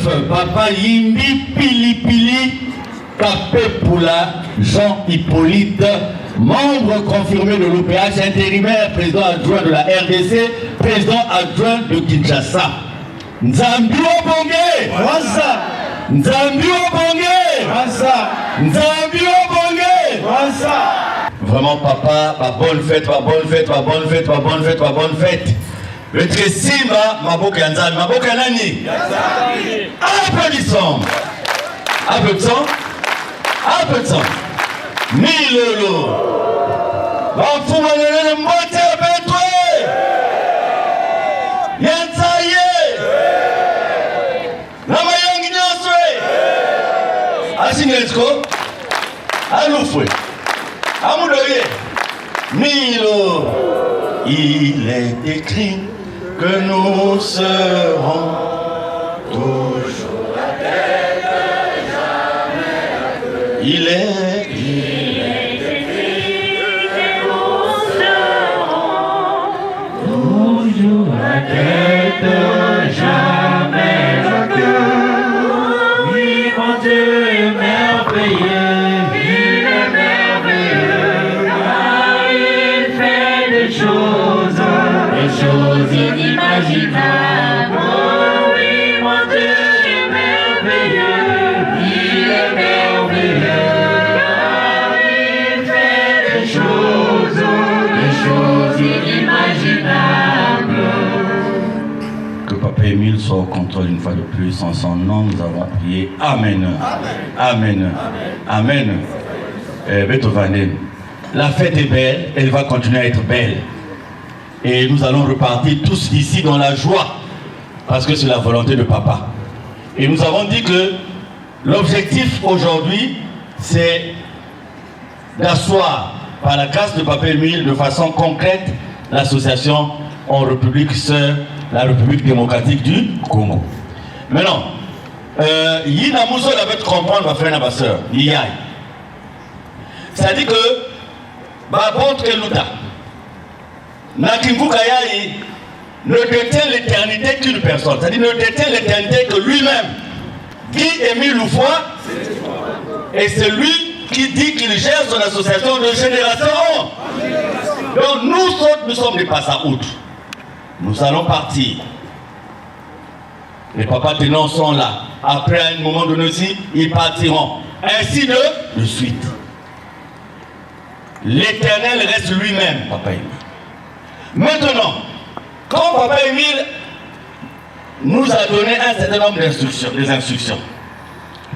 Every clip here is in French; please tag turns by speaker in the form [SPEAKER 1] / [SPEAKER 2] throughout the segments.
[SPEAKER 1] Papa Yimbi Pilipili Kapepula Jean-Hippolyte, membre confirmé de l'OPH, intérimaire, président adjoint de la RDC, président adjoint de Kinshasa. Nzambi Obonge, Rwasa. Nzambi Obonge, Rwasa. Nzambi Obonge, Rwasa. Vraiment papa, ma bonne fête, ma bonne fête, ma bonne fête, ma bonne fête, ma bonne fête. Le Tresima, Maboka Yanzan, Maboka Nani. Applaudissons. Applaudissons. Applaudissons. Milolo. Bafuma Nene Mbote Betwe. Yanzaye. Namayangi Nyoswe. Asingesko. Aloufwe. Amoudoye. Milo. Il est écrit que nous serons toujours à terre, jamais. Il est écrit que nous serons toujours à terre, jamais. Oui, mon Dieu est merveilleux, il est merveilleux, car il fait des choses inimaginables. Oh oui, mon Dieu est merveilleux, il est merveilleux, car il fait des choses inimaginables. Que Papa Émile soit au contrôle une fois de plus. En son nom, nous avons prié. Amen. Amen. Amen. Amen. La fête est belle, elle va continuer à être belle. Et nous allons repartir tous ici dans la joie, parce que c'est la volonté de Papa. Et nous avons dit que l'objectif aujourd'hui, c'est d'asseoir, par la grâce de Papa Émile, de façon concrète, l'association en République Sœur, la République démocratique du Congo. Maintenant, Yina Mousso avait comprendre, ma frère et ma soeur, Yiyai. C'est-à-dire que, Babot Keluta, Nakimbuka Yayi ne détient l'éternité qu'une personne, c'est-à-dire ne détient l'éternité que lui-même. Guy Émile Loufoy, et c'est lui qui dit qu'il gère son association de génération. Donc nous sommes des passaoutres. Nous allons partir. Les papas tenants sont là. Après, à un moment donné aussi, ils partiront. Ainsi de suite. L'Éternel reste lui-même, Papa Émile. Maintenant, quand Papa Émile nous a donné un certain nombre d'instructions, vous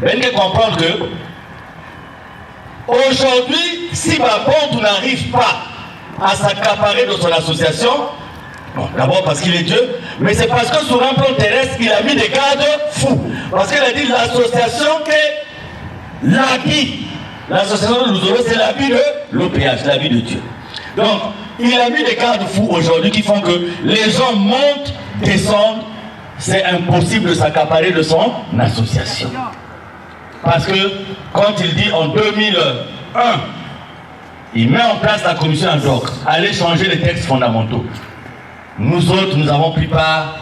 [SPEAKER 1] devez comprendre que aujourd'hui, si Babontou n'arrive pas à s'accaparer de son association, bon, d'abord parce qu'il est Dieu, mais c'est parce que sur un plan terrestre, il a mis des garde-fous. Parce qu'il a dit l'association est l'habit. L'association de Louzoro, c'est l'habit de l'OPH, l'habit de Dieu. Donc, il a mis des garde-fous aujourd'hui qui font que les gens montent, descendent. C'est impossible de s'accaparer de son association. Parce que quand il dit en 2001, il met en place la commission ad hoc, aller changer les textes fondamentaux. Nous autres, nous avons pris part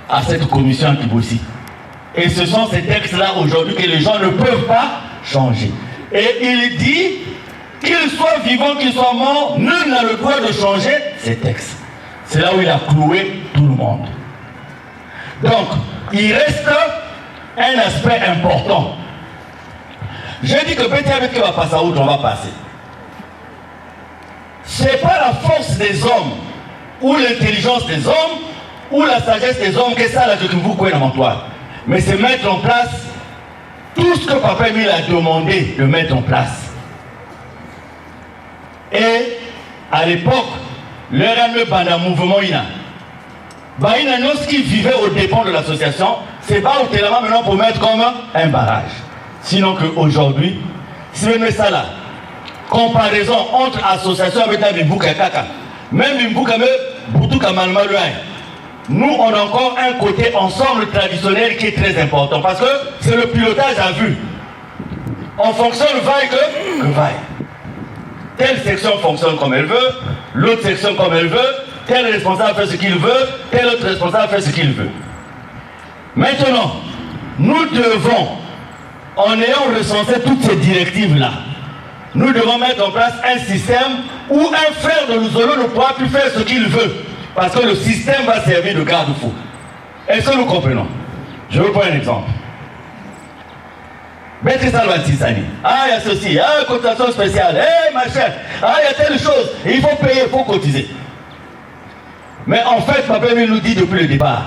[SPEAKER 1] à cette commission Kibossi. Et ce sont ces textes-là aujourd'hui que les gens ne peuvent pas changer. Et il dit, qu'il soit vivant, qu'il soit mort, nul n'a le droit de changer ces textes. C'est là où il a cloué tout le monde. Donc, il reste un aspect important. J'ai dit que peut-être avec qui va passer à où on va passer. C'est pas la force des hommes, ou l'intelligence des hommes, ou la sagesse des hommes, que ça, là, je vous connais dans mon toit. Mais c'est mettre en place tout ce que Papa Émile a demandé de mettre en place. Et à l'époque, leur ami pendant le mouvement INA, ce qui vivait au dépens de l'association, c'est pas au téléma maintenant pour mettre comme un barrage. Sinon qu'aujourd'hui, si vous mettez ça là, comparaison entre associations avec la Bimbuka Kaka, même Bimbuka Boutuka Malmalouin, nous on a encore un côté ensemble traditionnel qui est très important parce que c'est le pilotage à vue. On fonctionne vaille que vaille. Telle section fonctionne comme elle veut, l'autre section comme elle veut, tel responsable fait ce qu'il veut, tel autre responsable fait ce qu'il veut. Maintenant, nous devons, en ayant recensé toutes ces directives-là, nous devons mettre en place un système où un frère de Luzolo ne pourra plus faire ce qu'il veut, parce que le système va servir de garde-fou. Est-ce que nous comprenons? Je vous prends un exemple. Maître Salvan Tissani, ah il y a ceci, ah cotisation spéciale, eh machin, ah il y a telle chose, il faut payer, il faut cotiser. Mais en fait, Papa Emile nous dit depuis le départ,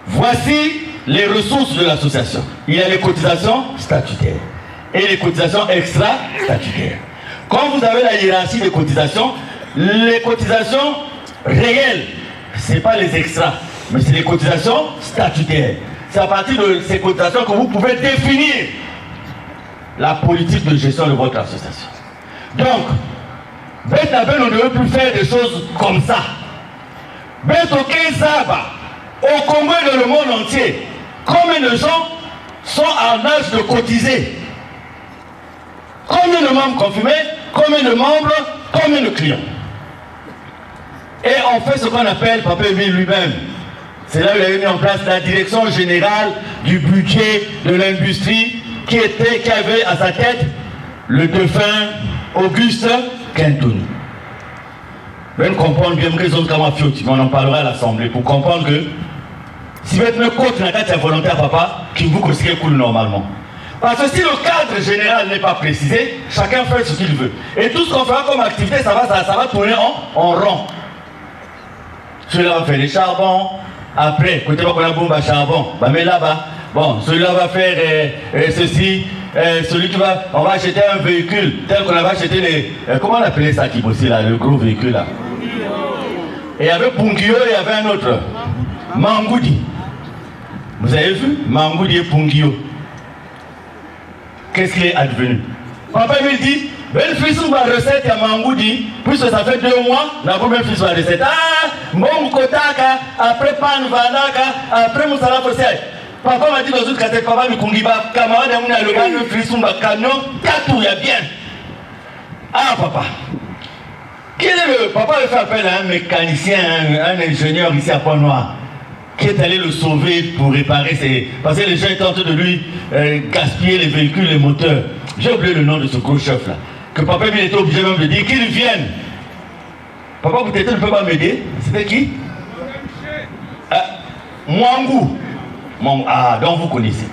[SPEAKER 1] voici les ressources de l'association. Il y a les cotisations statutaires et les cotisations extra-statutaires. Quand vous avez la hiérarchie des cotisations, les cotisations réelles, ce n'est pas les extras, mais c'est les cotisations statutaires. C'est à partir de ces cotisations que vous pouvez définir la politique de gestion de votre association. Donc, Betabe ne devait plus faire des choses comme ça. Betoke Zaba, au Congo et dans le monde entier, combien de gens sont en âge de cotiser? Combien de membres confirmés? Combien de membres? Combien de clients? Et on fait ce qu'on appelle, Papa Emile lui-même, c'est là où il avait mis en place la direction générale du budget de l'industrie qui avait à sa tête le défunt Auguste Quintouni. Vous allez comprendre bien que les autres Kamafioti, mais on en parlera à l'Assemblée pour comprendre que si vous êtes un côté dans la volontaire, papa, qui vous considère cool normalement. Parce que si le cadre général n'est pas précisé, chacun fait ce qu'il veut. Et tout ce qu'on fera comme activité, ça va tourner en rond. Celui-là va faire les charbons. Après, côté qu'on a bombe à charbon, bah mais là-bas, bon, celui-là va faire ceci, celui qui va, on va acheter un véhicule, tel qu'on avait acheté les, comment on appelait ça qui bossait là, le gros véhicule là. Et il y avait Pungio et il y avait un autre, Mangoudi. Vous avez vu, Mangoudi et Pungio. Qu'est-ce qu'il est advenu? Papa me dit, belle fils ou ma recette à Mangoudi, puisque ça fait 2 mois, la première fils ou la recette. Ah, bon kotaka, après pan vanaka, après moussala fossé. Papa m'a dit dans une cassette, papa me kungiba, camarade à mon allogan, fils ou ma camion, tatou, y a bien. Ah, papa. Quel est le. Papa veut faire appel à un mécanicien, un ingénieur ici à Pont-Noir, qui est allé le sauver pour réparer ses. Parce que les gens étaient en train de lui gaspiller les véhicules, les moteurs. J'ai oublié le nom de ce gros chef là. Que papa il était obligé même de dire qu'il vienne. Papa peut-être ne peut pas m'aider. C'était qui? Mwangou. Ah, donc vous connaissez.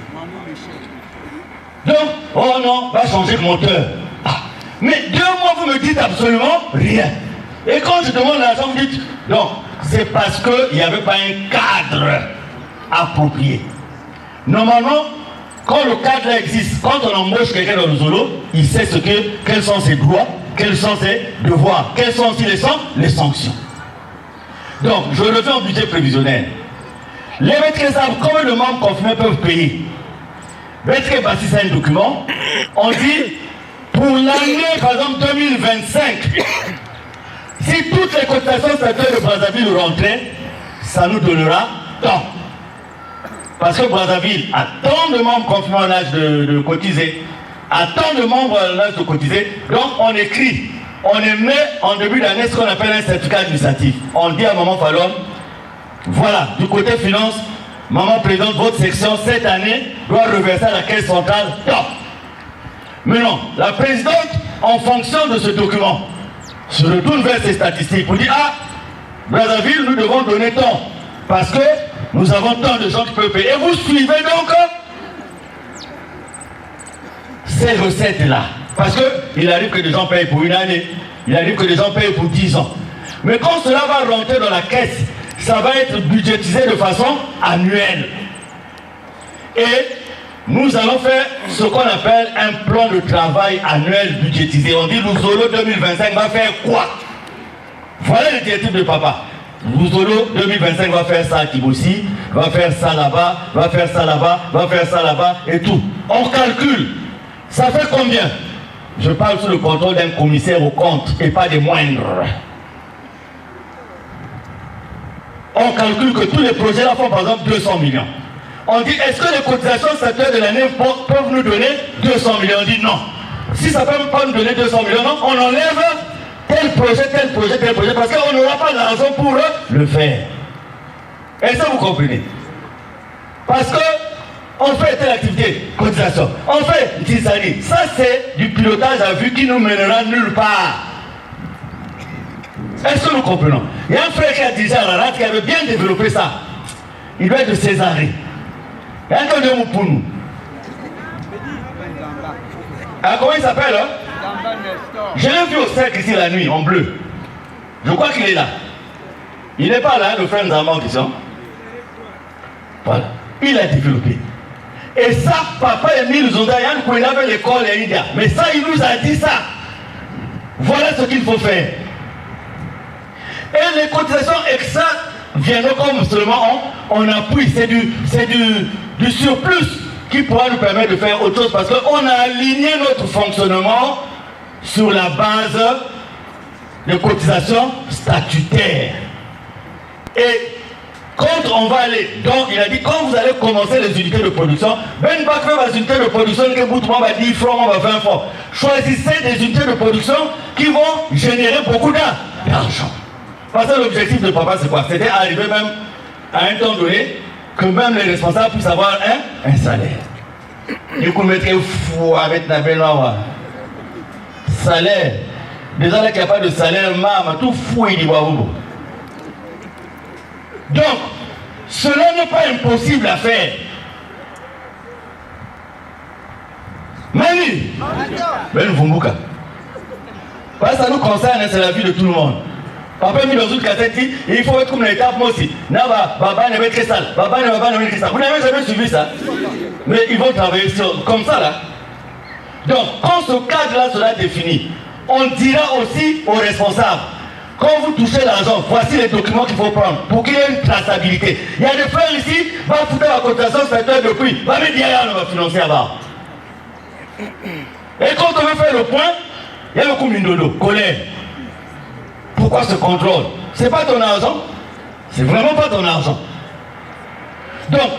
[SPEAKER 1] Donc, oh non, va changer de moteur. Ah, mais 2 mois vous me dites absolument rien. Et quand je demande l'argent, vous dites, donc, c'est parce qu'il n'y avait pas un cadre approprié. Normalement, quand le cadre existe, quand on embauche quelqu'un dans le Zolo, il sait quels sont ses droits, quels sont ses devoirs, quelles sont aussi les sanctions. Donc, je reviens au budget prévisionnel. Les maîtres savent combien de membres confirmés peuvent payer. Maître Bassi, c'est un document. On dit, pour l'année, par exemple, 2025, si toutes les cotisations statutaires de Brazzaville rentraient, ça nous donnera tant. Parce que Brazzaville a tant de membres confirmés en âge de cotiser, a tant de membres en âge de cotiser, donc on écrit, on émet en début d'année ce qu'on appelle un certificat administratif. On dit à Maman Fallon, voilà, du côté finance, Maman Présidente, votre section cette année doit reverser à la caisse centrale tant. Mais non, la présidente, en fonction de ce document, se retourne vers ses statistiques pour dire, ah, Brazzaville, nous devons donner tant, parce que nous avons tant de gens qui peuvent payer. Et vous suivez donc ces recettes-là. Parce qu'il arrive que des gens payent pour 1 année, il arrive que des gens payent pour 10 ans. Mais quand cela va rentrer dans la caisse, ça va être budgétisé de façon annuelle. Et nous allons faire ce qu'on appelle un plan de travail annuel budgétisé. On dit Luzolo 2025 va faire quoi? Voilà le directif de papa. Luzolo 2025 va faire ça à Kibossi, va faire ça là-bas, va faire ça là-bas, va faire ça là-bas et tout. On calcule. Ça fait combien? Je parle sous le contrôle d'un commissaire aux comptes et pas des moindres. On calcule que tous les projets là font par exemple 200 millions. On dit, est-ce que les cotisations statutaires de l'année peuvent nous donner 200 millions? On dit non. Si ça ne peut pas nous donner 200 millions, non, on enlève tel projet, parce qu'on n'aura pas l'argent pour le faire. Est-ce que vous comprenez? Parce que On fait telle activité, cotisation. On fait tisani. Ça, c'est du pilotage à vue qui nous mènera nulle part. Est-ce que nous comprenons? Il y a un frère qui a dirigé à la rate qui avait bien développé ça. Il doit être de Césarée. Il y a un candidat pour nous. Ah, comment il s'appelle hein? Je l'ai vu au cercle ici la nuit, en bleu. Je crois qu'il est là. Il n'est pas là, le frère Nzama disant. Voilà. Il a développé. Et ça, papa Emile Zondayan, quand il avait l'école à India. Mais ça, il nous a dit ça. Voilà ce qu'il faut faire. Et les cotisations extra viennent comme seulement on appuie. C'est du surplus qui pourra nous permettre de faire autre chose parce qu'on a aligné notre fonctionnement sur la base de cotisations statutaires. Et quand on va aller, donc il a dit quand vous allez commencer les unités de production, ben pas faire les unités de production que vous va 10 francs, on va 20 francs. Choisissez des unités de production qui vont générer beaucoup d'argent. Parce que l'objectif de papa c'est quoi? C'était arriver même à un temps donné que même les responsables puissent avoir un salaire. Et qu'on mettrait fou avec la benoît. Salaire. Déjà là qu'il n'y a pas de salaire, maman, tout fou il dit waouh. Donc, cela n'est pas impossible à faire. Manu, Ben Vumbuka. Parce que ça nous concerne, c'est la vie de tout le monde. Papa mis dans une cassette, il faut être comme l'étape moi aussi. Baba ne va être sale. Baba ne va pas être sale. Vous n'avez jamais suivi ça. Mais ils vont travailler comme ça là. Donc, quand ce cadre-là sera défini, on dira aussi aux responsables. Quand vous touchez l'argent, voici les documents qu'il faut prendre pour qu'il y ait une traçabilité. Il y a des frères ici, va foutre la cotisation statutaire depuis, va mettre derrière, on va financer avant. Et quand on veut faire le point, il y a le coup mindodo, colère. Pourquoi ce contrôle? C'est pas ton argent. C'est vraiment pas ton argent. Donc,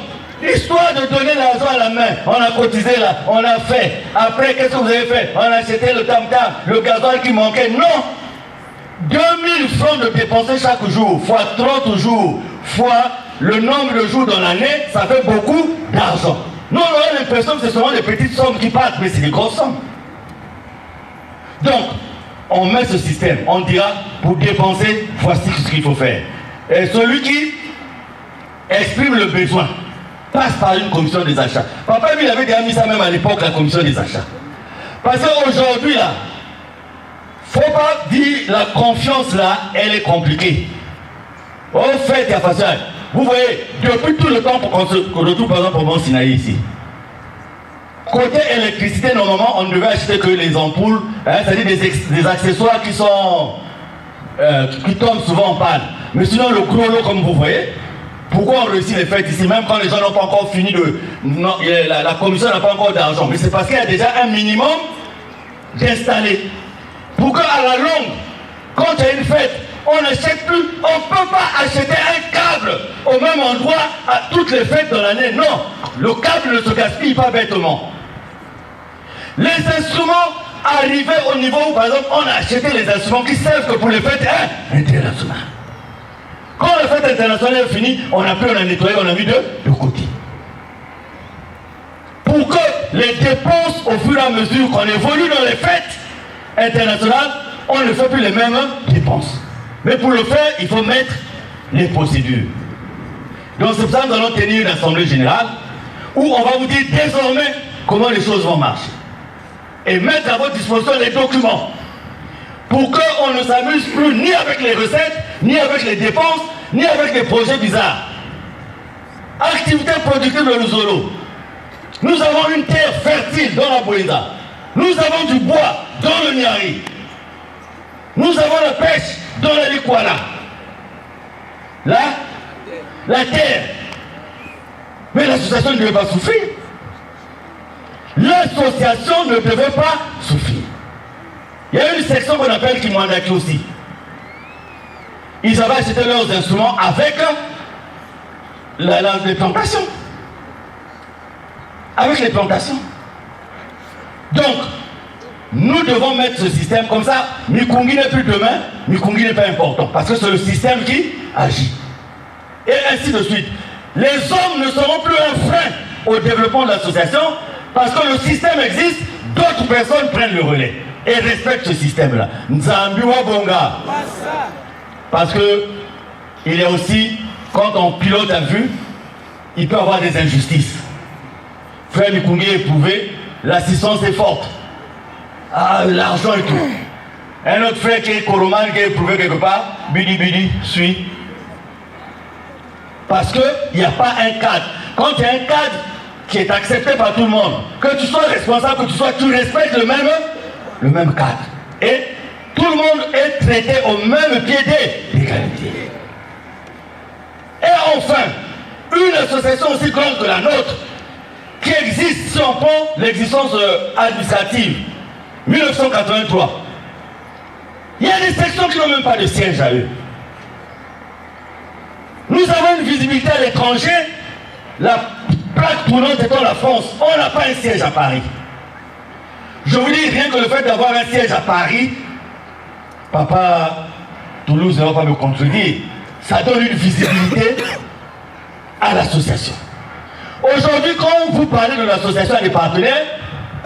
[SPEAKER 1] histoire de donner l'argent à la main, on a cotisé là, on a fait. Après, qu'est-ce que vous avez fait? On a acheté le tam-tam, le gasoil qui manquait. Non! 2000 francs de dépenser chaque jour, fois 30 jours, fois le nombre de jours dans l'année, ça fait beaucoup d'argent. Nous, on a l'impression que ce sont des petites sommes qui partent, mais c'est des grosses sommes. Donc, on met ce système, on dira, pour dépenser, voici ce qu'il faut faire. Et celui qui exprime le besoin passe par une commission des achats. Papa, lui, il avait déjà mis ça même à l'époque, la commission des achats. Parce qu'aujourd'hui, là, faut pas dire la confiance là, elle est compliquée. Au fait, il y a façon. Vous voyez, depuis tout le temps qu'on se retrouve par exemple au Mont Sinaï ici. Côté électricité, normalement, on ne devait acheter que les ampoules, c'est-à-dire des accessoires qui tombent souvent en panne. Mais sinon, le gros lot, comme vous voyez, pourquoi on réussit les fêtes ici, même quand les gens n'ont pas encore fini de... Non, la commission n'a pas encore d'argent. Mais c'est parce qu'il y a déjà un minimum d'installer. Pour qu'à la longue, quand il y a une fête, on n'achète plus, on ne peut pas acheter un câble au même endroit à toutes les fêtes de l'année. Non, le câble ne se gaspille pas bêtement. Les instruments arrivaient au niveau où, par exemple, on a acheté les instruments qui servent que pour les fêtes internationales. Quand la fête internationale est finie, on a pris, on a nettoyé, on a mis de côté. Pour que les dépenses, au fur et à mesure qu'on évolue dans les fêtes internationales, on ne fait plus les mêmes dépenses. Mais pour le faire, il faut mettre les procédures. Donc c'est pour ça que nous allons tenir une assemblée générale où on va vous dire désormais comment les choses vont marcher. Et mettre à votre disposition les documents pour qu'on ne s'amuse plus ni avec les recettes, ni avec les dépenses, ni avec les projets bizarres. Activité productive de l'Ouzolo. Nous avons une terre fertile dans la Bouéda. Nous avons du bois dans le Niari. Nous avons la pêche dans la Likwala. Là, la terre. Mais l'association ne devait pas souffrir. L'association ne devait pas souffrir. Il y a une section qu'on appelle Kimwandaki aussi. Ils avaient acheté leurs instruments avec les plantations. Avec les plantations. Donc, nous devons mettre ce système comme ça. Mikungi n'est plus demain, Mikungi n'est pas important. Parce que c'est le système qui agit. Et ainsi de suite. Les hommes ne seront plus un frein au développement de l'association, parce que le système existe, d'autres personnes prennent le relais et respectent ce système-là. Nzambi Wabonga. Parce que il est aussi, quand on pilote à vue, il peut y avoir des injustices. Frère Mikungé éprouvé, l'assistance est forte. Ah, l'argent et tout. Un autre frère qui est Koroman, qui est éprouvé quelque part, Bidi, suit. Parce qu'il n'y a pas un cadre. Quand il y a un cadre qui est accepté par tout le monde, que tu sois responsable, que tu respectes le même cadre. Et tout le monde est traité au même pied d'égalité. Et enfin, une association aussi grande que la nôtre, qui existe, si on prend l'existence administrative, 1983, il y a des sections qui n'ont même pas de siège à eux. Nous avons une visibilité à l'étranger, la plaque tournante étant la France, on n'a pas un siège à Paris. Je vous dis, rien que le fait d'avoir un siège à Paris, Papa Toulouse ne va pas me contredire, ça donne une visibilité à l'association. Aujourd'hui, quand vous parlez de l'association à des partenaires,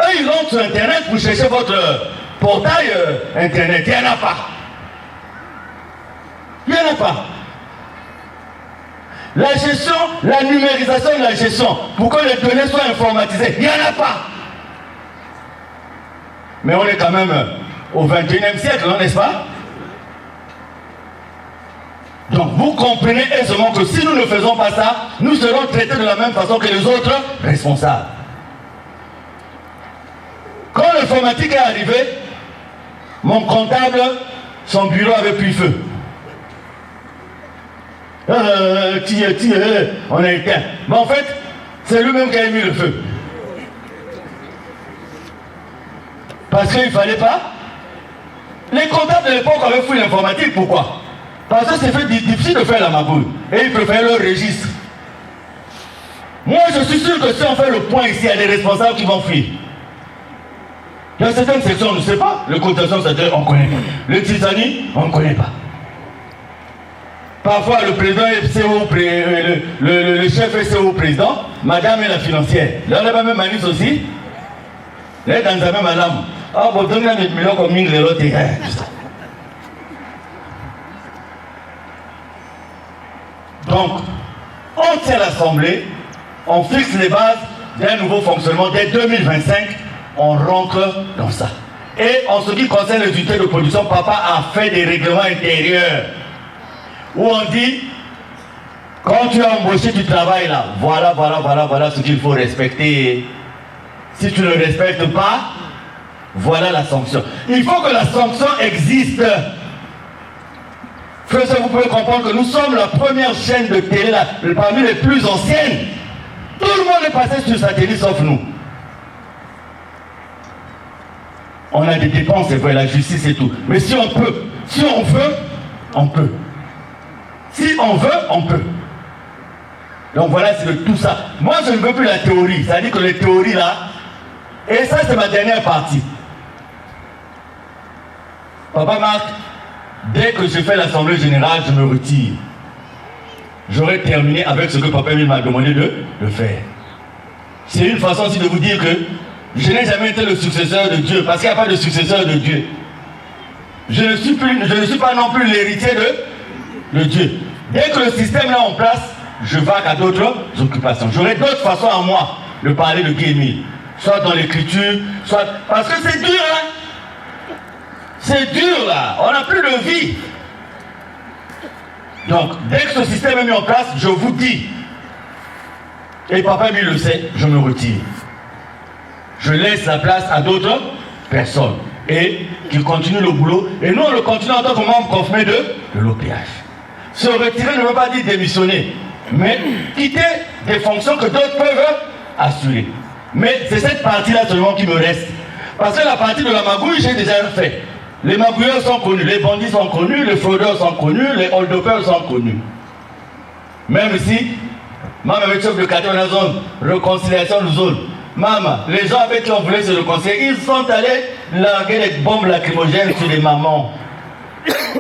[SPEAKER 1] eux, ils rentrent sur Internet pour chercher votre portail Internet. Il n'y en a pas. Il n'y en a pas. La gestion, la numérisation de la gestion, pour que les données soient informatisées, il n'y en a pas. Mais on est quand même au 21e siècle, n'est-ce pas? Donc vous comprenez aisément que si nous ne faisons pas ça, nous serons traités de la même façon que les autres responsables. Quand l'informatique est arrivée, mon comptable, son bureau avait pris feu. On a éteint. Mais en fait, c'est lui-même qui a mis le feu. Parce qu'il ne fallait pas. Les comptables de l'époque avaient fouillé l'informatique. Pourquoi? Parce que c'est difficile de faire la magouille. Et ils préfèrent le registre. Moi, je suis sûr que si on fait le point ici, il y a des responsables qui vont fuir. Il y a certaines sections, on ne sait pas. Le cotation, on ne connaît pas. Le Tizani, on ne connaît pas. Parfois, le président FCO, le chef FCO président, madame est la financière. Là, on a pas même manus aussi. Là, dans la même madame. Ah, bon, donc, il y a des millions comme mille de l'autre. Donc, on tient l'Assemblée, on fixe les bases d'un nouveau fonctionnement. Dès 2025, on rentre dans ça. Et en ce qui concerne les unités de production, papa a fait des règlements intérieurs où on dit, quand tu as embauché, tu travailles là. Voilà ce qu'il faut respecter. Si tu ne respectes pas, voilà la sanction. Il faut que la sanction existe. Frère, vous pouvez comprendre que nous sommes la première chaîne de télé, parmi les plus anciennes. Tout le monde est passé sur satellite sauf nous. On a des dépenses, c'est vrai, la justice et tout. Mais si on peut, si on veut, on peut. Si on veut, on peut. Donc voilà, c'est de tout ça. Moi, je ne veux plus la théorie. C'est-à-dire que les théories là, et ça, c'est ma dernière partie. Papa Marc, dès que je fais l'Assemblée Générale, je me retire. J'aurais terminé avec ce que Papa Emile m'a demandé de faire. C'est une façon aussi de vous dire que je n'ai jamais été le successeur de Dieu, parce qu'il n'y a pas de successeur de Dieu. Je ne suis pas non plus l'héritier de Dieu. Dès que le système est en place, je vague à d'autres occupations. J'aurai d'autres façons à moi de parler de Guy Émile. Soit dans l'écriture, soit... Parce que c'est dur, hein. C'est dur, là. On n'a plus de vie. Donc, dès que ce système est mis en place, je vous dis, et Papa lui le sait, je me retire. Je laisse la place à d'autres personnes et qui continuent le boulot. Et nous, on le continue en tant que membre confirmé de l'OPH. Se retirer ne veut pas dire démissionner, mais quitter des fonctions que d'autres peuvent assurer. Mais c'est cette partie-là seulement qui me reste. Parce que la partie de la magouille, j'ai déjà fait. Les magouilleurs sont connus, les bandits sont connus, les fraudeurs sont connus, les hold-uppers sont connus. Même si, même avec chef de quartier, on a zone réconciliation de zone. Maman, les gens avec qui on voulait se réconcilier, ils sont allés larguer des bombes lacrymogènes sur les mamans.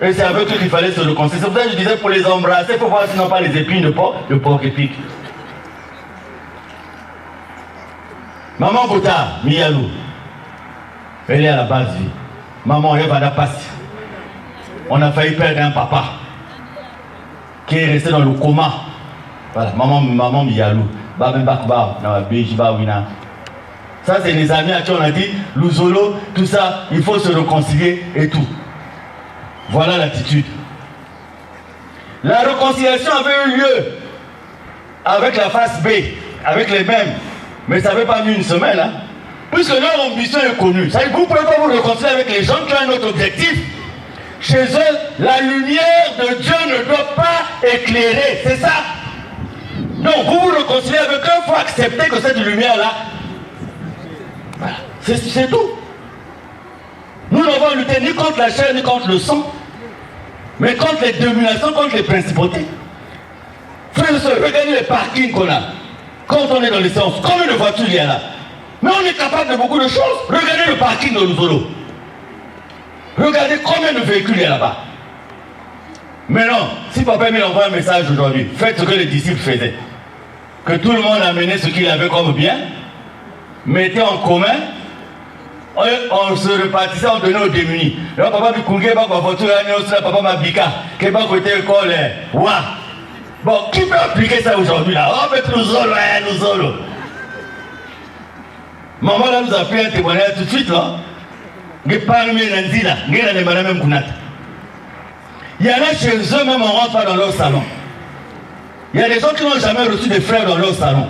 [SPEAKER 1] Et c'est avec eux qu'il fallait se réconcilier. C'est pour ça que je disais pour les embrasser, il faut voir s'ils n'ont pas les épines de porc épic. Maman Bota, Miyalou. Elle est à la base vie. Maman Eva Napassi. On a failli perdre un papa qui est resté dans le coma. Voilà, maman Miyalou. Ça, c'est les amis à qui on a dit, Luzolo, tout ça, il faut se réconcilier et tout. Voilà l'attitude. La réconciliation avait eu lieu avec la face B, avec les mêmes. Mais ça n'avait pas mis une semaine. Hein. Puisque leur ambition est connue. Ça, vous ne pouvez pas vous réconcilier avec les gens qui ont un autre objectif. Chez eux, la lumière de Dieu ne doit pas éclairer. C'est ça. Donc, vous vous réconciliez avec eux, il faut accepter que cette lumière-là, voilà, c'est tout. Nous n'avons lutté ni contre la chair, ni contre le sang, mais contre les dominations, contre les principautés. Frères et sœurs, regardez les parkings qu'on a. Quand on est dans les séances, combien de voitures il y a là? Mais on est capable de beaucoup de choses. Regardez le parking de Luzolo. Regardez combien de véhicules il y a là-bas. Mais non, si Papa Emile envoie un message aujourd'hui, faites ce que les disciples faisaient. Que tout le monde amenait ce qu'il avait comme bien, mettez en commun, on se répartissait, on donnait aux démunis. Là, papa m'a dit, papa m'a dit, papa côté école, ouais. Bon, qui peut appliquer ça aujourd'hui là? Oh, mais nous solo. Maman là nous a fait un témoignage tout de suite là. Il y en a chez eux, même on ne rentre pas dans leur salon. Il y a des gens qui n'ont jamais reçu des frères dans leur salon.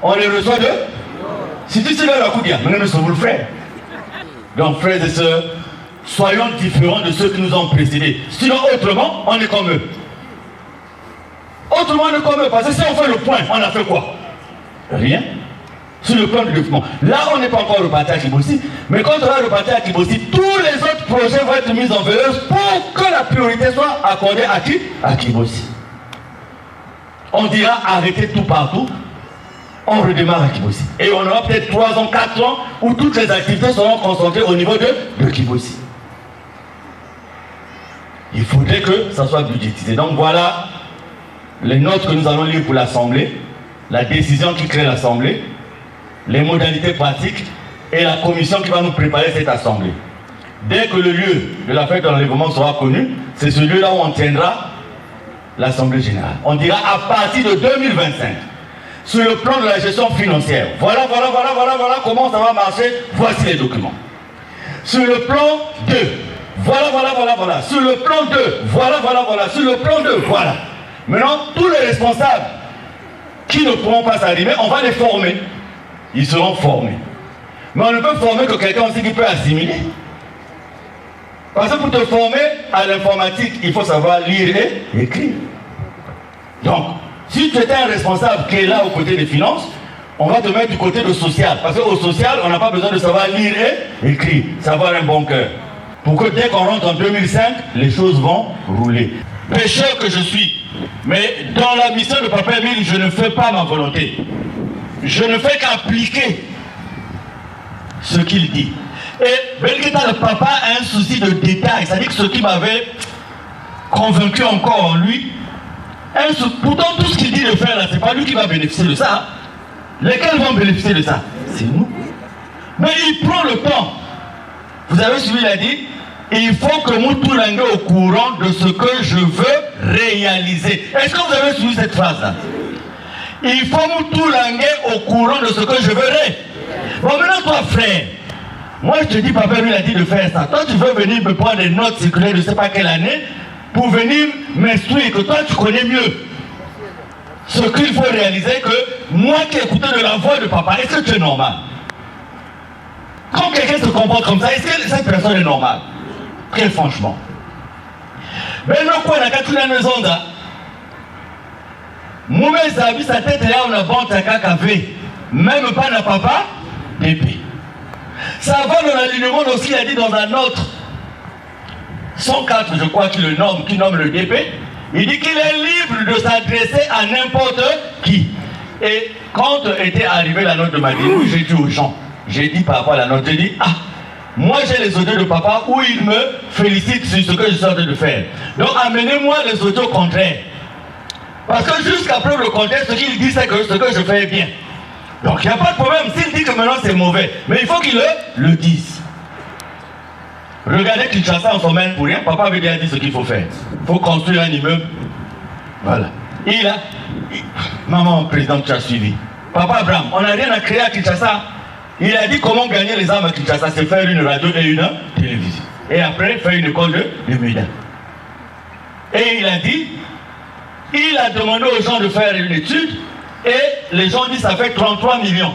[SPEAKER 1] On les reçoit d'eux. Si tu sais leur coup, nous sommes vos frères. Donc, frères et sœurs, soyons différents de ceux qui nous ont précédés. Sinon, autrement, on est comme eux. Autrement, on est comme eux. Parce que si on fait le point, on a fait quoi? Rien. Sur le plan du développement. Là, on n'est pas encore reparti à Kibossi. Mais quand on va repartir à Kibossi, tous les autres projets vont être mis en veilleuse pour que la priorité soit accordée à qui? À Kibossi. On dira arrêtez tout partout. On redémarre à Kibossi. Et on aura peut-être 3 ans, 4 ans où toutes les activités seront concentrées au niveau de Kibossi. Il faudrait que ça soit budgétisé. Donc voilà les notes que nous allons lire pour l'Assemblée, la décision qui crée l'Assemblée, les modalités pratiques et la commission qui va nous préparer cette Assemblée. Dès que le lieu de la fête de l'enlèvement sera connu, c'est ce lieu-là où on tiendra l'Assemblée générale. On dira à partir de 2025, sur le plan de la gestion financière, voilà comment ça va marcher, voici les documents. Sur le plan 2, voilà. Sur le plan 2, voilà. Sur le plan 2, voilà. Maintenant, tous les responsables qui ne pourront pas s'arriver, on va les former. Ils seront formés. Mais on ne peut former que quelqu'un aussi qui peut assimiler. Parce que pour te former à l'informatique, il faut savoir lire et écrire. Donc, si tu étais un responsable qui est là aux côtés des finances, on va te mettre du côté du social. Parce qu'au social, on n'a pas besoin de savoir lire et écrire. Savoir un bon cœur. Pour que dès qu'on rentre en 2005, les choses vont rouler. Pécheur que je suis, mais dans la mission de Papa Emile, je ne fais pas ma volonté. Je ne fais qu'appliquer ce qu'il dit. Et Belketa, le papa, a un souci de détail. C'est-à-dire que ce qui m'avait convaincu encore en lui, pourtant tout ce qu'il dit de faire là, c'est pas lui qui va bénéficier de ça. Lesquels vont bénéficier de ça? C'est nous. Mais il prend le temps. Vous avez suivi, il a dit, il faut que Moutou Langue au courant de ce que je veux réaliser. Est-ce que vous avez suivi cette phrase-là? Il faut Moutou Langue au courant de ce que je veux réaliser. Bon, maintenant toi, frère, moi je te dis, papa lui a dit de faire ça. Toi, tu veux venir me prendre des notes circulaires de je ne sais pas quelle année pour venir m'instruire, que toi, tu connais mieux ce qu'il faut réaliser que moi qui écoutais de la voix de papa. Est-ce que tu es normal? Quand quelqu'un se comporte comme ça, est-ce que cette personne est normale? Très franchement. Mais le quoi, la Katuna Nezonda, Moumé Zabi, sa tête là, on a bon Takakavé, même pas la papa, bébé. Ça va dans l'alignement aussi, il a dit dans un autre 104, je crois, qui nomme le DP. Il dit qu'il est libre de s'adresser à n'importe qui. Et quand était arrivée la note de Madine, j'ai dit aux gens, j'ai dit par rapport à la note, j'ai dit, moi j'ai les audios de papa où il me félicite sur ce que je suis en train de faire. Donc amenez-moi les audios contraires. Parce que jusqu'à preuve le contraire, ce qu'il dit c'est que ce que je fais est bien. Donc il n'y a pas de problème. S'il dit que maintenant c'est mauvais, mais il faut qu'il le dise. Regardez Kinshasa, on s'en mène pour rien. Papa avait bien dit ce qu'il faut faire. Il faut construire un immeuble. Voilà. Maman présidente, tu as suivi. Papa Abraham, on n'a rien à créer à Kinshasa. Il a dit comment gagner les armes à Kinshasa, c'est faire une radio et une télévision. Et après, faire une école de médias. Et il a dit, il a demandé aux gens de faire une étude, et les gens disent ça fait 33 millions.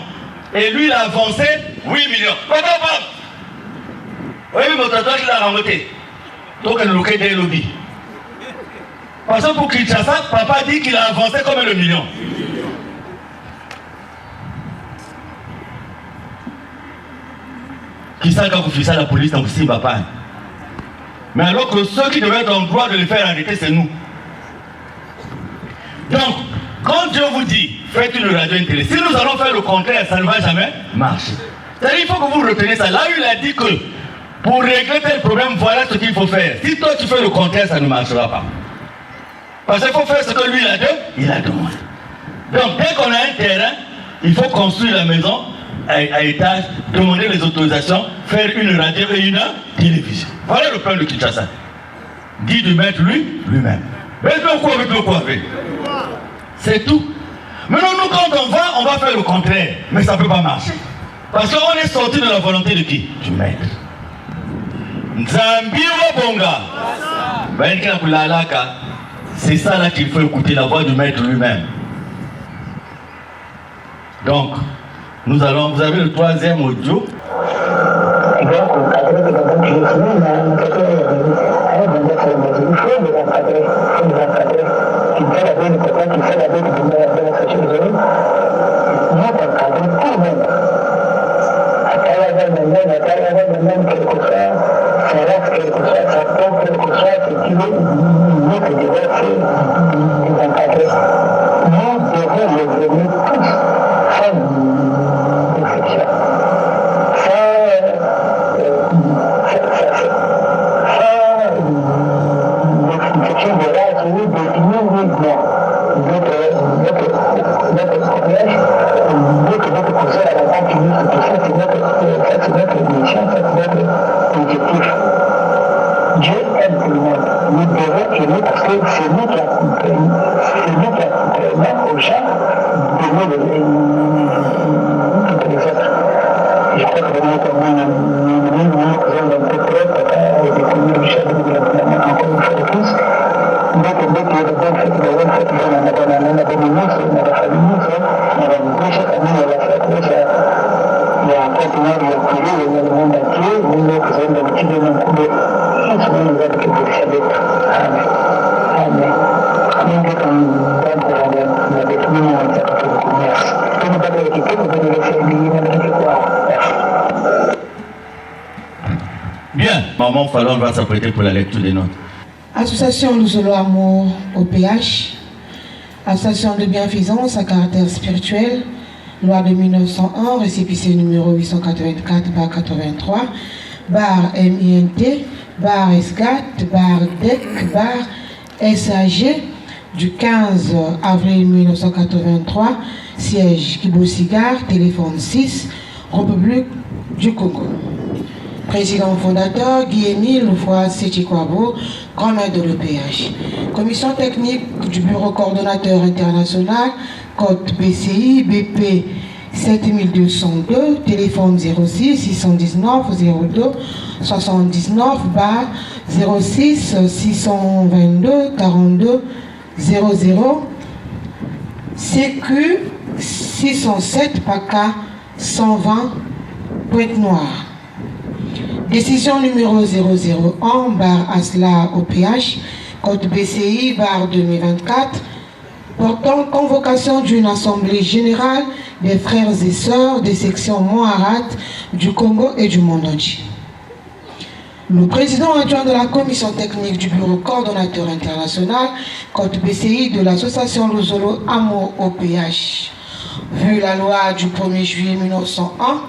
[SPEAKER 1] Et lui, il a avancé 8 millions. Papa Abraham, oui, mais mon tatouage, il a remonté. Donc, il a loqué des lobbies. Parce que pour Kinshasa, papa dit qu'il a avancé comme le million. Qui sait quand vous faites ça, la police, donc si papa. Mais alors que ceux qui devaient être en droit de les faire arrêter, c'est nous. Donc, quand Dieu vous dit, faites une radio, une télé, si nous allons faire le contraire, ça ne va jamais marcher. C'est-à-dire, il faut que vous reteniez ça. Là où il a dit que pour régler tel problème, voilà ce qu'il faut faire. Si toi tu fais le contraire, ça ne marchera pas. Parce qu'il faut faire ce que lui il a demandé. Donc, dès qu'on a un terrain, il faut construire la maison à étage, demander les autorisations, faire une radio et une télévision. Voilà le plan de Kinshasa. Dit de mettre lui-même. C'est tout. Maintenant, nous, quand on va faire le contraire, mais ça ne peut pas marcher. Parce qu'on est sorti de la volonté de qui? Du maître. C'est ça là qu'il faut écouter, la voix du maître lui-même. Donc, vous avez le troisième audio. Bien, maman Fallon va s'apprêter pour la lecture des notes.
[SPEAKER 2] Association Luzolo Amour OPH, association de bienfaisance à caractère spirituel, loi de 1901, récépissé numéro 884/83, bar MINT, bar SGAT, bar DEC, bar SAG, du 15 avril 1983, siège Kibo-Cigar, téléphone 6, République du Congo. Président fondateur, Guy-Émile Loufoy-Séchikwabo, grand maître de l'EPH. Commission technique du bureau coordonnateur international, code BCI, BP 7202, téléphone 06 619 02 79 bar 06 622 42 00, CQ 607 PACA 120 Pointe-Noire. Décision numéro 001, bar ASLA OPH, code BCI, bar 2024, portant convocation d'une assemblée générale des frères et sœurs des sections Moharat du Congo et du monde entier. Le président adjoint de la commission technique du bureau coordonnateur international, code BCI de l'association Luzolo Amour OPH, vu la loi du 1er juillet 1901,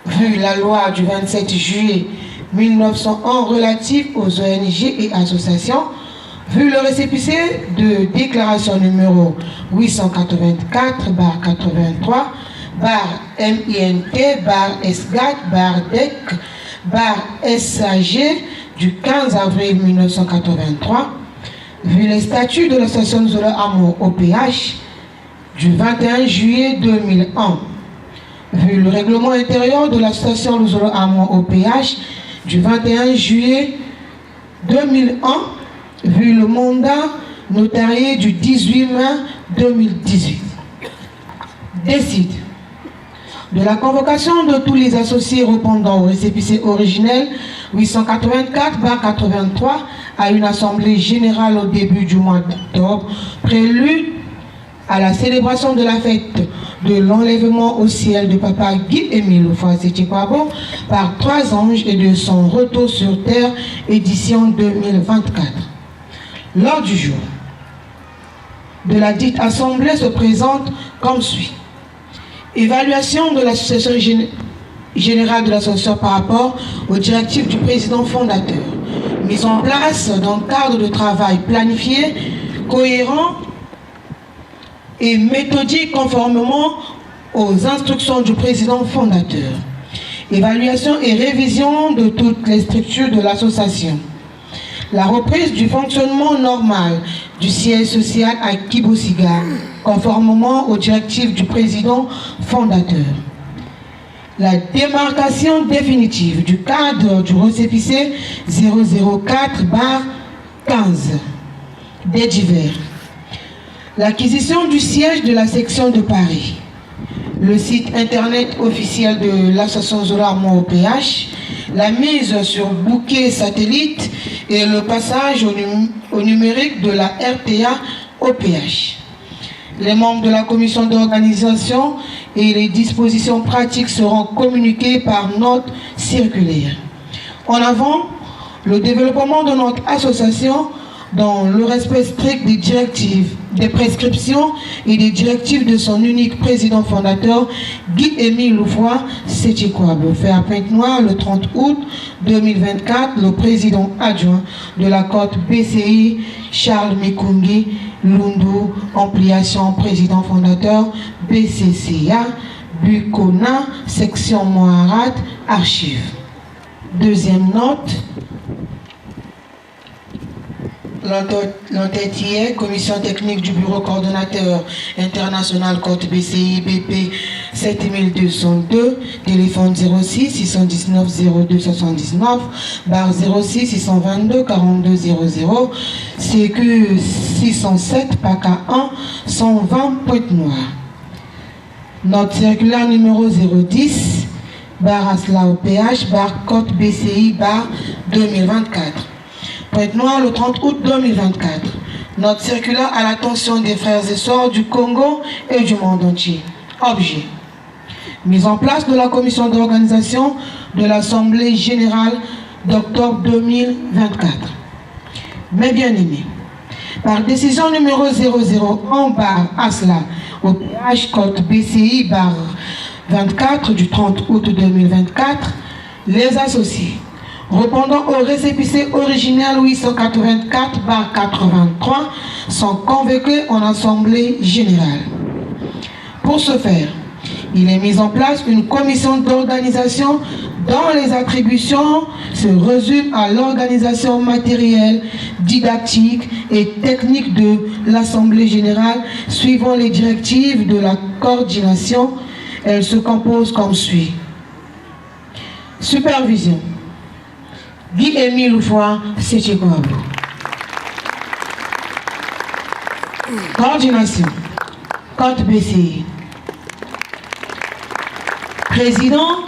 [SPEAKER 2] vu la loi du 27 juillet 1901 relative aux ONG et associations, vu le récépissé de déclaration numéro 884/83, bar MINT, bar SGAT, bar DEC, bar SAG du 15 avril 1983, vu les statuts de l'association Nous Allons Amour OPH du 21 juillet 2001, vu le règlement intérieur de l'association Nous Allons Amour OPH du 21 juillet 2001, vu le mandat notarié du 18 mai 2018, décide de la convocation de tous les associés répondant au récépissé originel 884/83 à une assemblée générale au début du mois d'octobre, prélude à la célébration de la fête de l'enlèvement au ciel de Papa Guy-Émile Houphouët-Sétikwabo par 3 anges et de son retour sur terre, édition 2024. L'ordre du jour de la dite assemblée se présente comme suit. Évaluation de l'association générale de l'association par rapport aux directives du président fondateur. Mise en place d'un cadre de travail planifié, cohérent et méthodique conformément aux instructions du président fondateur. Évaluation et révision de toutes les structures de l'association. La reprise du fonctionnement normal du siège social à Kibosiga, conformément aux directives du président fondateur. La démarcation définitive du cadre du récépissé 004/15 des divers. L'acquisition du siège de la section de Paris. Le site internet officiel de l'association Nous Allons Amour OPH. La mise sur bouquet satellite et le passage au numérique de la RTA OPH. Les membres de la commission d'organisation et les dispositions pratiques seront communiquées par note circulaire. En avant, le développement de notre association dans le respect strict des directives, des prescriptions et des directives de son unique président fondateur, Guy-Émile Houphouët-Sétikwabo, fait à Pointe-Noire le 30 août 2024, le président adjoint de la côte BCI, Charles Mikungi Lundu, ampliation président fondateur BCCA, Bukona, section Moharat, archives. Deuxième note. L'entêtier, commission technique du bureau coordonnateur international Côte BCI BP 7202, téléphone 06 619 02 79, barre 06 622 42 00, CQ 607 PACA 1 120 Pointe-Noire. Note circulaire numéro 010, barre Asla OPH, barre Côte BCI, barre 2024. Pointe-Noire le 30 août 2024. Note circulaire à l'attention des frères et sœurs du Congo et du monde entier. Objet. Mise en place de la commission d'organisation de l'Assemblée générale d'octobre 2024. Mes bien-aimés, par décision numéro 001/Asla au PH Côte BCI 24 du 30 août 2024, les associés répondant au récépissé original 884/83 sont convoqués en assemblée générale. Pour ce faire, il est mis en place une commission d'organisation dont les attributions se résument à l'organisation matérielle, didactique et technique de l'assemblée générale suivant les directives de la coordination. Elle se compose comme suit. Supervision. Guy-Émile Houphouët-Sétikwabo. Coordination. Côte BCI. Président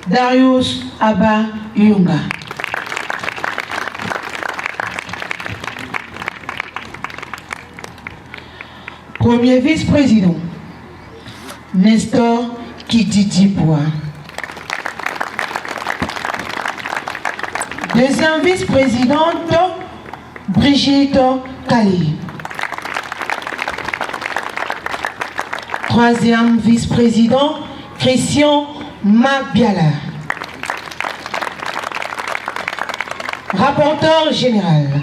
[SPEAKER 2] Darius Abba Yunga. Premier vice-président Nestor Kididibwa. Deuxième vice-présidente, Brigitte Kali. Troisième vice-président, Christian Mabiala. Rapporteur général,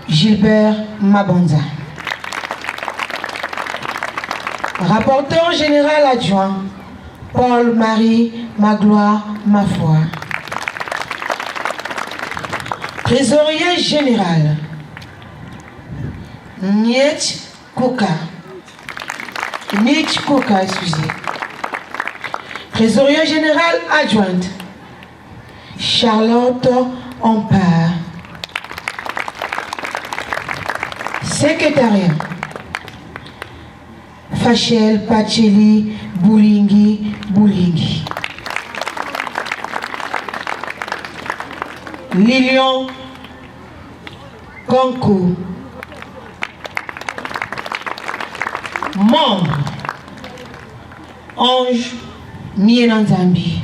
[SPEAKER 2] Gilbert Mabonza. Rapporteur général adjoint, Paul-Marie Magloire Mafoy. Trésorier général, Niet Kouka, excusez. Trésorier général adjointe, Charlotte Ampère. Secrétariat, Fachel Pacheli Boulingi. Lilian Konko. Membre, Ange Mienanzambi.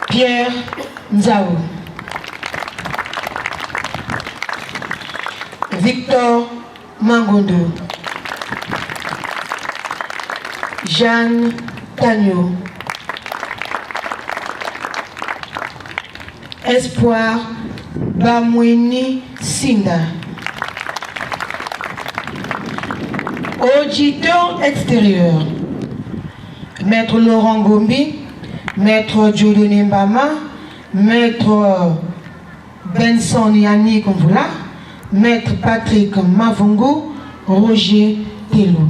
[SPEAKER 2] Pierre Nzao. Victor Mangondo. Jeanne Tagno. Espoir Bamweni Sinda. Auditeur extérieur, Maître Laurent Gombi, Maître Dieudonné Mbama, Maître Benson Yannick Konvoula, Maître Patrick Mavungu, Roger Tello.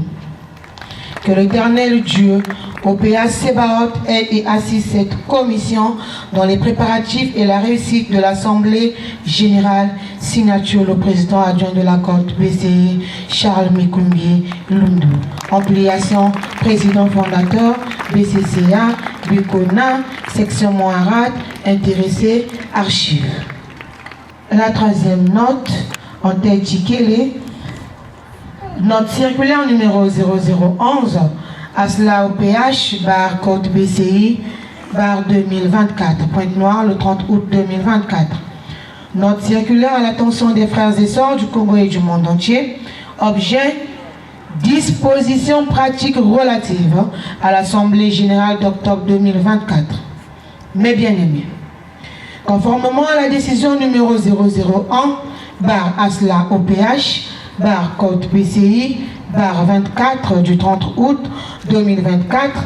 [SPEAKER 2] Que l'Éternel Dieu, OPA Sebaot, aide et assiste cette commission dans les préparatifs et la réussite de l'Assemblée générale. Signature le président adjoint de la Côte BCI, Charles Mikungi Lundu. Ampliation, président fondateur, BCCA, Bukona, section Moharat, intéressé, archives. La troisième note, en tête Tikele, note circulaire numéro 0011, ASLA OPH, bar Côte BCI, bar 2024, Pointe-Noire, le 30 août 2024. Note circulaire à l'attention des frères et sœurs du Congo et du monde entier. Objet, dispositions pratiques relatives à l'Assemblée générale d'octobre 2024. Mes bien-aimés, conformément à la décision numéro 001, bar ASLA OPH, bar Côte BCI, bar 24 du 30 août 2024,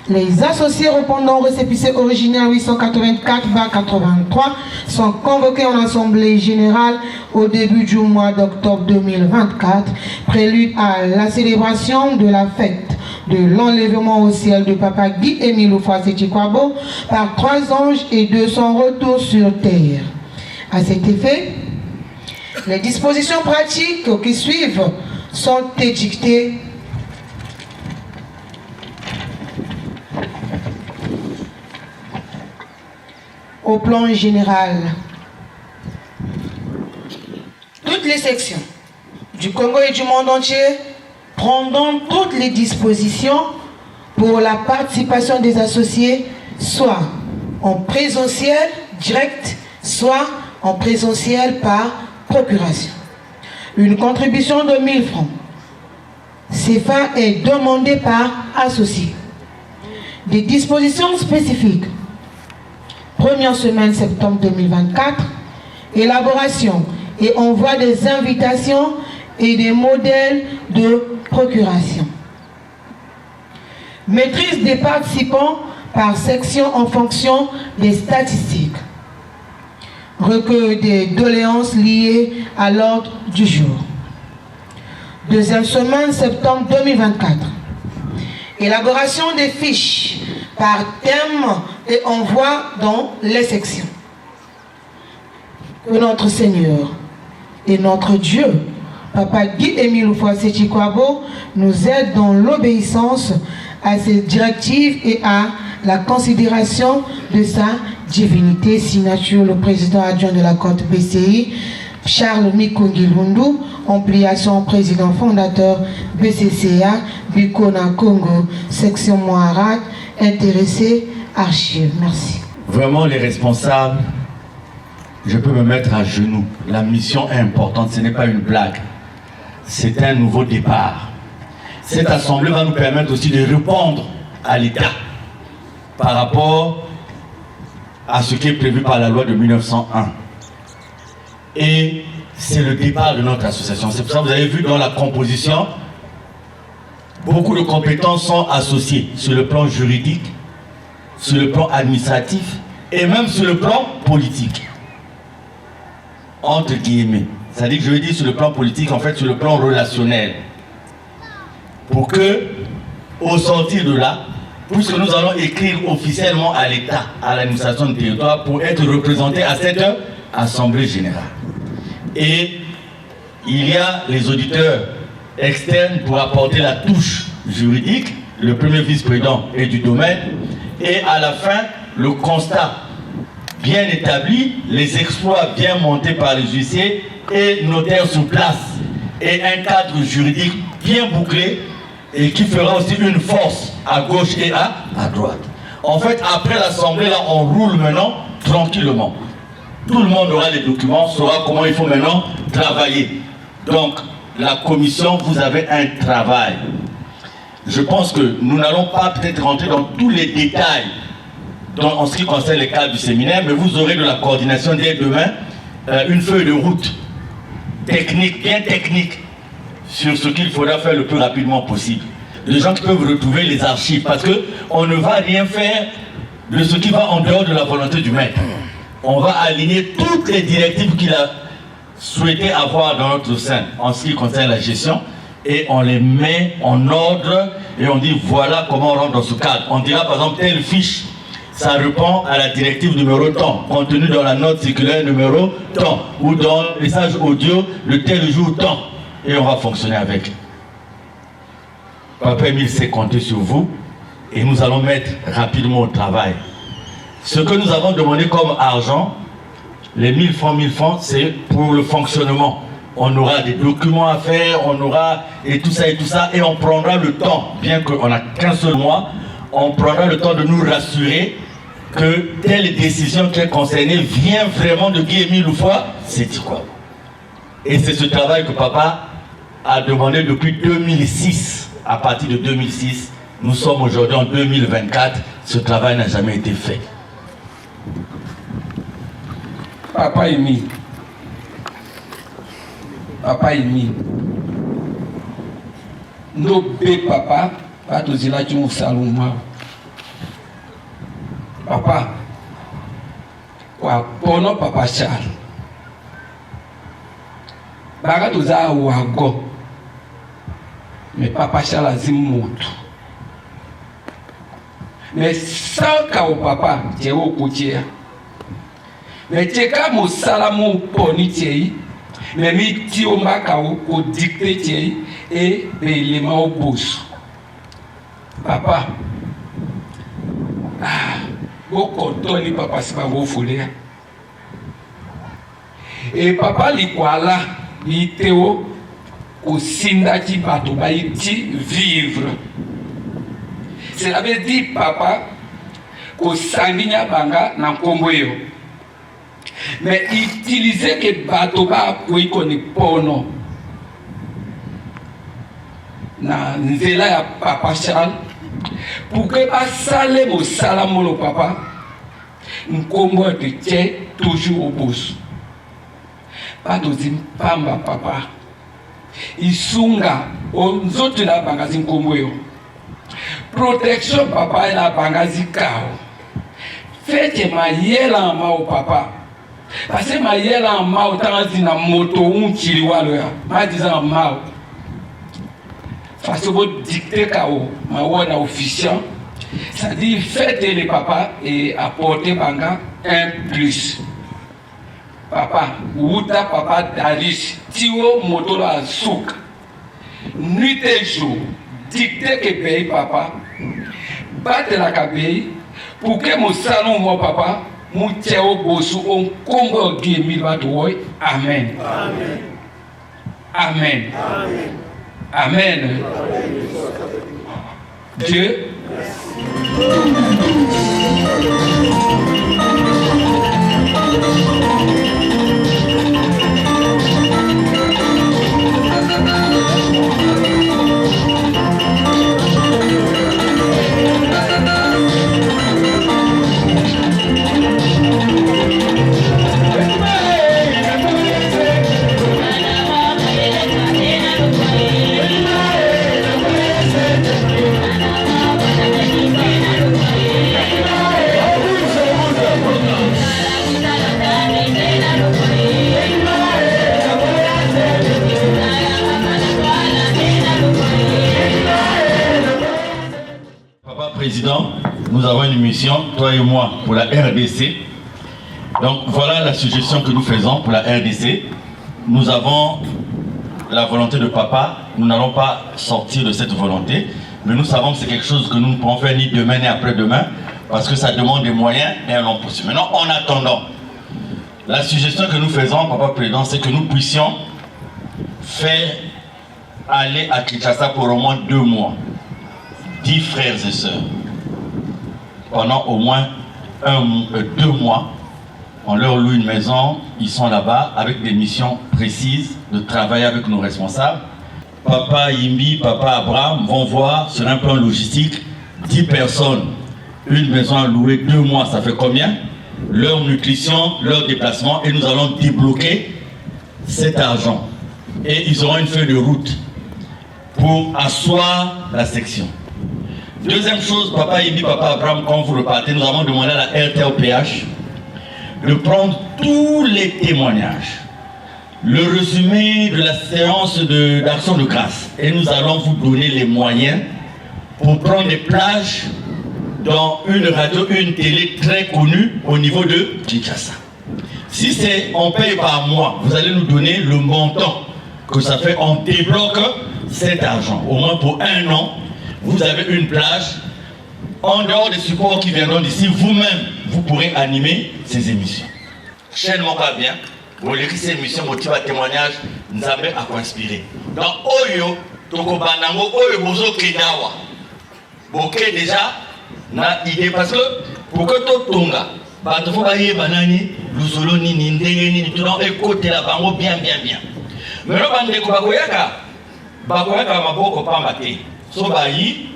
[SPEAKER 2] les associés répondant au récépissé original 884-83 sont convoqués en assemblée générale au début du mois d'octobre 2024, prélude à la célébration de la fête de l'enlèvement au ciel de Papa Guy-Émile Houphouët-Boigny par 3 anges et de son retour sur terre. À cet effet, les dispositions pratiques qui suivent sont édictées au plan général. Toutes les sections du Congo et du monde entier prendront toutes les dispositions pour la participation des associés, soit en présentiel direct, soit en présentiel par procuration. Une contribution de 1000 francs CFA est demandée par associé. Des dispositions spécifiques. Première semaine septembre 2024, élaboration et envoi des invitations et des modèles de procuration. Maîtrise des participants par section en fonction des statistiques. Recueil des doléances liées à l'ordre du jour. Deuxième semaine septembre 2024. Élaboration des fiches par thème et envoi dans les sections. Que notre Seigneur et notre Dieu, Papa Guy-Émile Houphouët-Boigny, nous aide dans l'obéissance à ses directives et à la considération de sa divinité. Signature le président adjoint de la Côte BCI, Charles Mikungi Lundu. Ampliation président fondateur BCCA, Bukona Congo, section Moharat, intéressé, archives. Merci.
[SPEAKER 1] Vraiment les responsables, je peux me mettre à genoux. La mission est importante, ce n'est pas une blague. C'est un nouveau départ. Cette assemblée va nous permettre aussi de répondre à l'État par rapport à ce qui est prévu par la loi de 1901. Et c'est le départ de notre association. C'est pour ça que vous avez vu dans la composition, beaucoup de compétences sont associées sur le plan juridique, sur le plan administratif et même sur le plan politique. Entre guillemets. C'est-à-dire que je veux dire sur le plan politique, en fait sur le plan relationnel. Pour que, au sortir de là, puisque nous allons écrire officiellement à l'État, à l'administration du territoire, pour être représentés à cette Assemblée générale. Et il y a les auditeurs externes pour apporter la touche juridique, le premier vice-président est du domaine, et à la fin, le constat bien établi, les exploits bien montés par les huissiers et notaires sur place, et un cadre juridique bien bouclé, et qui fera aussi une force à gauche et à droite. En fait, après l'Assemblée, là, on roule maintenant tranquillement. Tout le monde aura les documents, saura comment il faut maintenant travailler. Donc, la commission, vous avez un travail. Je pense que nous n'allons pas peut-être rentrer dans tous les détails en ce qui concerne les cadres du séminaire, mais vous aurez de la coordination dès demain, une feuille de route technique, bien technique, sur ce qu'il faudra faire le plus rapidement possible. Les gens qui peuvent retrouver les archives, parce qu'on ne va rien faire de ce qui va en dehors de la volonté du maître. On va aligner toutes les directives qu'il a souhaité avoir dans notre sein en ce qui concerne la gestion, et on les met en ordre et on dit voilà comment on rentre dans ce cadre. On dira par exemple telle fiche, ça répond à la directive numéro tant, contenu dans la note circulaire numéro tant, ou dans le message audio de tel jour tant. Et on va fonctionner avec. Papa Emile sait compter sur vous et nous allons mettre rapidement au travail. Ce que nous avons demandé comme argent, les 1000 francs, c'est pour le fonctionnement. On aura des documents à faire, on aura et tout ça, et on prendra le temps, bien qu'on n'a qu'un seul mois, on prendra le temps de nous rassurer que telle décision qui est concernée vient vraiment de Guy-Émile Loufoy, c'est dit quoi. Et c'est ce travail que papa a demandé depuis 2006. À partir de 2006, nous sommes aujourd'hui en 2024, ce travail n'a jamais été fait.
[SPEAKER 3] Papa Emile, nos bébés papa, pas tous les qui nous saluent. Papa, pour papa Charles, baga tous à Ouago, mais papa Charles a zimmout. Mais sans qu'au papa, tu es au côté. Mais tu es comme au salamou ponitier, mais mi au macao au dicté et l'élément au bouche. Papa, beaucoup de papa c'est pas vous foulez. Et papa l'Ikwala, l'Ithéo, au Sindaki Batobaïti vivre. Cela veut dire papa, qu'au Sanguinia Banga n'a comboyo. Mais utiliser que Batoba pour y connaître pono. Na nzela ya papa Charles pour que pas salé mo salamolo papa nkombo de tien toujours au boss pas dozim pamba papa isunga onzoto na bangazi nkombo yo protection papa na bangazi kao fete mayela ma papa parce que mayela ma otangazi na moto unchili walo ya madiza ma parce que vous dictez KO, ma ouana officiant, c'est-à-dire faites les papas et apportez banga un plus. Papa, outa papa daris, tio moto la souk. Nuit et jour, dictez que paye papa, battez la cabeye, pour que mon salon, mon papa, mon théo bossou, on combo Guy-Émile Loufoy. Amen. Amen. Amen. Amen. Amen. Dieu.
[SPEAKER 1] suggestion, toi et moi, pour la RDC. Donc voilà la suggestion que nous faisons pour la RDC. Nous avons la volonté de papa, nous n'allons pas sortir de cette volonté, mais nous savons que c'est quelque chose que nous ne pouvons faire ni demain ni après-demain, parce que ça demande des moyens et un long processus. Maintenant, en attendant, la suggestion que nous faisons, papa président, c'est que nous puissions faire aller à Kinshasa pour au moins 2 mois, 10 frères et sœurs, pendant au moins 2 mois. On leur loue une maison, ils sont là-bas avec des missions précises de travailler avec nos responsables. Papa Yimbi, papa Abraham vont voir sur un plan logistique 10 personnes, une maison à louer 2 mois, ça fait combien? Leur nutrition, leur déplacement, et nous allons débloquer cet argent. Et ils auront une feuille de route pour asseoir la section. Deuxième chose, papa Yimbi, papa Abraham, quand vous repartez, nous avons demandé à la RTOPH de prendre tous les témoignages, le résumé de la séance d'action de grâce, et nous allons vous donner les moyens pour prendre des plages dans une radio, une télé très connue au niveau de Kinshasa. Si c'est on paye par mois, vous allez nous donner le montant que ça fait, on débloque cet argent. Au moins pour 1 an, vous avez une plage. En dehors des supports qui viendront d'ici, vous-même, vous pourrez animer ces émissions. Chaînement pas bien, vous lirez ces émissions, motive à témoignage, nous avons à inspirer. Donc, Oyo, Toko Banango, Oyo Bozo Kedawa. Ok, déjà, na idée, parce que pour que tout tonga, il faut que banani, Luzolo ni ndenge tout dans écouter la bango bien. Mais là, bandeko bakoyaka maboko pambate. So bayi,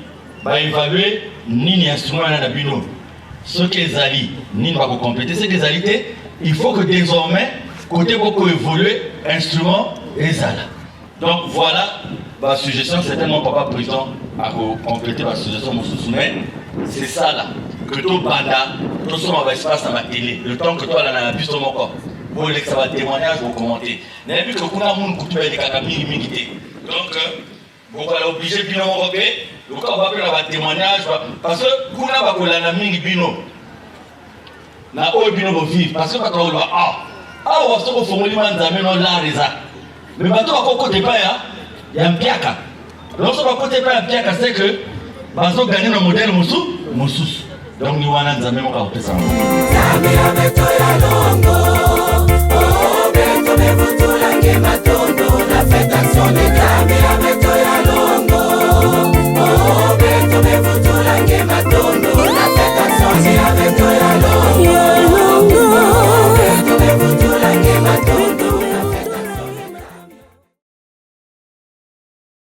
[SPEAKER 1] ba évaluer nini instrument na bino. Ce que zali, nini va compléter ce que zalité, il faut que désormais côté beaucoup évoluer instrument et zala. Donc voilà ma suggestion, c'est tellement papa président à compléter ma suggestion mon sous-soumet. C'est ça là que tout banda, tout ça va espace à ma télé. Le temps que toi là na plus mon corps. Bon les ça va témoignage vous commenter. N'a vu que kuna moun kutuba de kakami mingité. Donc bon voilà obligé bino européen. Donc on va faire un témoignage parce que kuna ba kolana mingi bino na o bino bo vivre parce que ba to lo on va se reformuler manzame no la reza mais ba to ko côté pas ya mpiaka donc so ba côté pas ya mpiaka c'est que ba so gagner le modèle musu donc ni wana nzame mo ka pesa nzame ameto ya longo o beto me butula ke matondo na fête action de